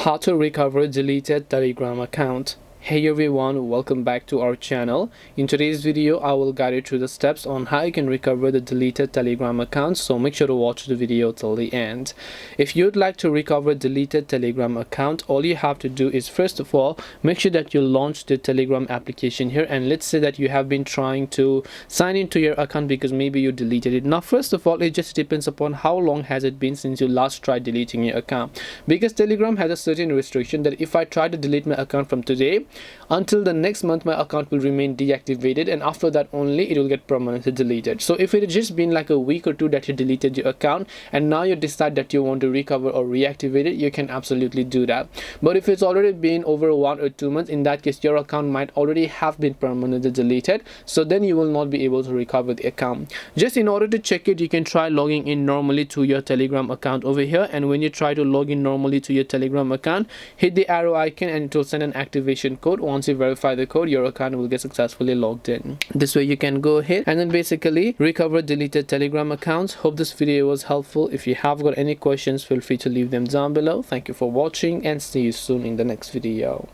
How to recover deleted Telegram account. Hey everyone, welcome back to our channel. In today's video, I will guide you through the steps on how you can recover the deleted Telegram account, so make sure to watch the video till the end. If you'd like to recover deleted Telegram account, all you have to do is, first of all, make sure that you launch the Telegram application here, and let's say that you have been trying to sign into your account because maybe you deleted it. Now, first of all, it just depends upon how long has it been since you last tried deleting your account, because Telegram has a certain restriction that if I try to delete my account from today, until the next month my account will remain deactivated, and after that only it will get permanently deleted. So if it had just been like a week or two that you deleted your account and now you decide that you want to recover or reactivate it, you can absolutely do that. But if it's already been over 1 or 2 months, in that case your account might already have been permanently deleted, so then you will not be able to recover the account. Just in order to check it, you can try logging in normally to your Telegram account over here, and when you try to log in normally to your Telegram account, hit the arrow icon and it will send an activation code. Once you verify the code, your account will get successfully logged in. This way you can go ahead and then basically recover deleted Telegram accounts. Hope this video was helpful. If you have got any questions, feel free to leave them down below. Thank you for watching and see you soon in the next video.